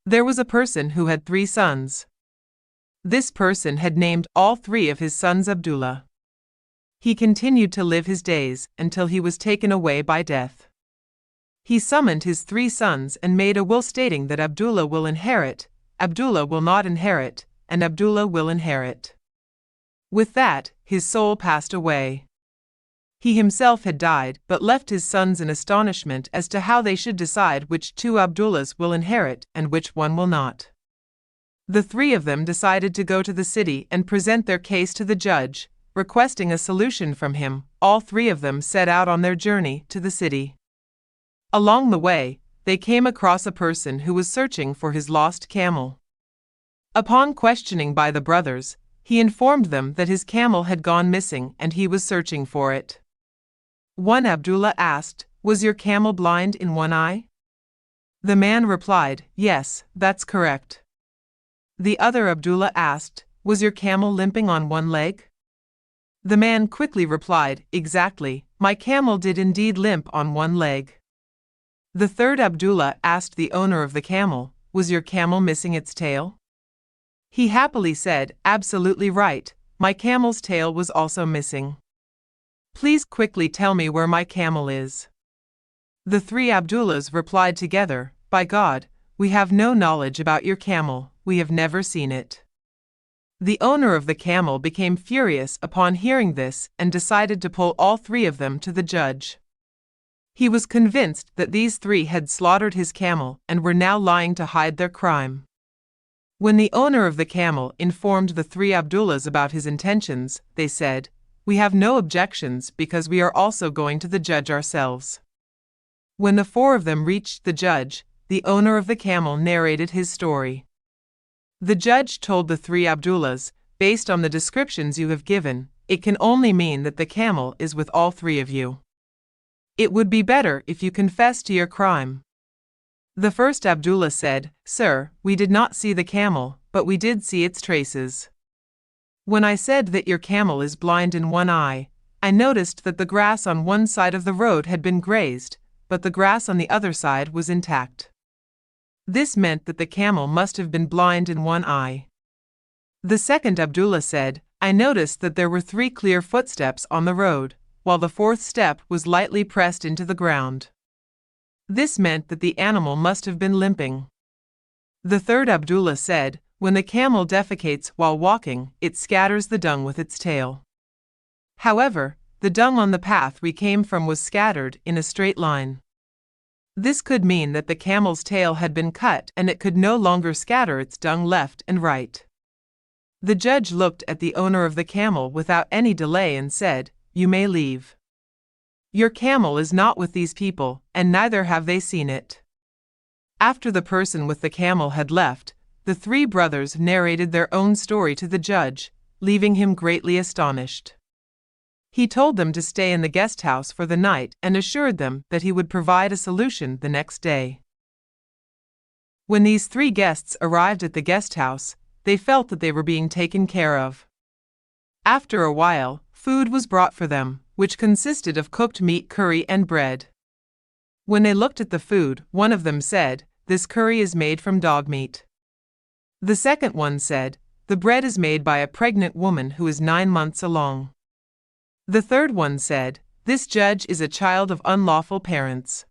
There was a person who had 3 sons. This person had named all 3 of his sons Abdullah. He continued to live his days until he was taken away by death. He summoned his 3 sons and made a will stating that Abdullah will inherit, Abdullah will not inherit, and Abdullah will inherit. With that, his soul passed away. He himself had died, but left his sons in astonishment as to how they should decide which 2 Abdullahs will inherit and which one will not. The 3 of them decided to go to the city and present their case to the judge, requesting a solution from him. All 3 of them set out on their journey to the city. Along the way, they came across a person who was searching for his lost camel. Upon questioning by the brothers, he informed them that his camel had gone missing and he was searching for it. One Abdullah asked, "Was your camel blind in one eye?" The man replied, "Yes, that's correct." The other Abdullah asked, "Was your camel limping on one leg?" The man quickly replied, "Exactly, my camel did indeed limp on one leg." The third Abdullah asked the owner of the camel, "Was your camel missing its tail?" He happily said, "Absolutely right, my camel's tail was also missing. Please quickly tell me where my camel is." The 3 Abdullahs replied together, "By God, we have no knowledge about your camel, we have never seen it." The owner of the camel became furious upon hearing this and decided to pull all 3 of them to the judge. He was convinced that these 3 had slaughtered his camel and were now lying to hide their crime. When the owner of the camel informed the 3 Abdullahs about his intentions, they said, "We have no objections because we are also going to the judge ourselves." When the 4 of them reached the judge, the owner of the camel narrated his story. The judge told the 3 Abdullahs, "Based on the descriptions you have given, it can only mean that the camel is with all 3 of you. It would be better if you confess to your crime." The first Abdullah said, "Sir, we did not see the camel, but we did see its traces. When I said that your camel is blind in one eye, I noticed that the grass on one side of the road had been grazed, but the grass on the other side was intact. This meant that the camel must have been blind in one eye." The second Abdullah said, "I noticed that there were 3 clear footsteps on the road, while the 4th step was lightly pressed into the ground. This meant that the animal must have been limping." The third Abdullah said, "When the camel defecates while walking, it scatters the dung with its tail. However, the dung on the path we came from was scattered in a straight line. This could mean that the camel's tail had been cut and it could no longer scatter its dung left and right." The judge looked at the owner of the camel without any delay and said, "You may leave. Your camel is not with these people, and neither have they seen it." After the person with the camel had left, the 3 brothers narrated their own story to the judge, leaving him greatly astonished. He told them to stay in the guest house for the night and assured them that he would provide a solution the next day. When these 3 guests arrived at the guest house, they felt that they were being taken care of. After a while, food was brought for them, which consisted of cooked meat curry and bread. When they looked at the food, one of them said, "This curry is made from dog meat." The second one said, "The bread is made by a pregnant woman who is 9 months along." The third one said, "This judge is a child of unlawful parents."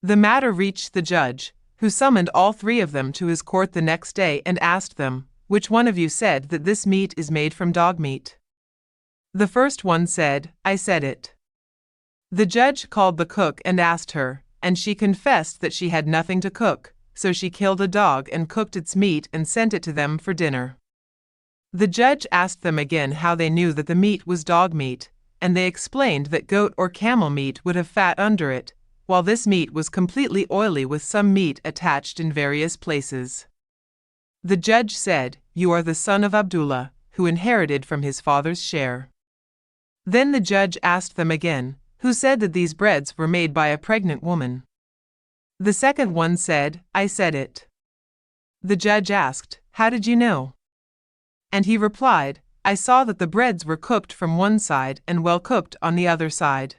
The matter reached the judge, who summoned all 3 of them to his court the next day and asked them, "Which one of you said that this meat is made from dog meat?" The first one said, "I said it." The judge called the cook and asked her, and she confessed that she had nothing to cook, so she killed a dog and cooked its meat and sent it to them for dinner. The judge asked them again how they knew that the meat was dog meat, and they explained that goat or camel meat would have fat under it, while this meat was completely oily with some meat attached in various places. The judge said, "You are the son of Abdullah, who inherited from his father's share." Then the judge asked them again, "Who said that these breads were made by a pregnant woman?" The second one said, "I said it." The judge asked, "How did you know?" And he replied, "I saw that the breads were cooked from one side and well cooked on the other side.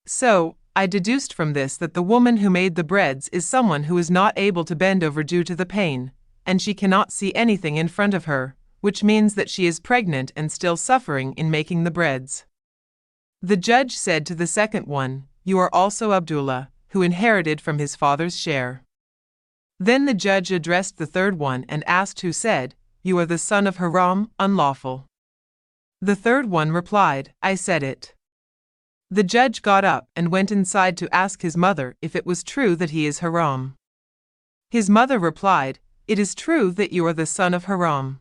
So, I deduced from this that the woman who made the breads is someone who is not able to bend over due to the pain, and she cannot see anything in front of her, which means that she is pregnant and still suffering in making the breads. The judge said to the second one, "You are also Abdullah, who inherited from his father's share." Then the judge addressed the third one and asked who said, "You are the son of haram, unlawful." The third one replied, "I said it." The judge got up and went inside to ask his mother if it was true that he is haram. His mother replied, "It is true that you are the son of haram."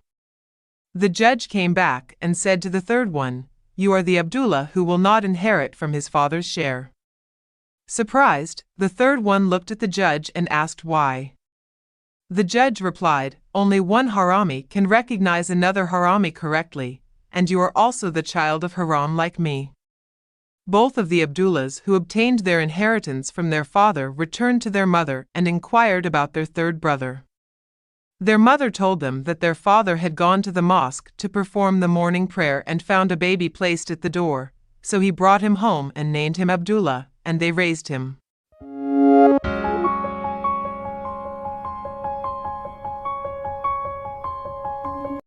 The judge came back and said to the third one, "You are the Abdullah who will not inherit from his father's share." Surprised, the third one looked at the judge and asked why. The judge replied, "Only one harami can recognize another harami correctly, and you are also the child of haram like me." Both of the Abdullahs who obtained their inheritance from their father returned to their mother and inquired about their third brother. Their mother told them that their father had gone to the mosque to perform the morning prayer and found a baby placed at the door, so he brought him home and named him Abdullah, and they raised him.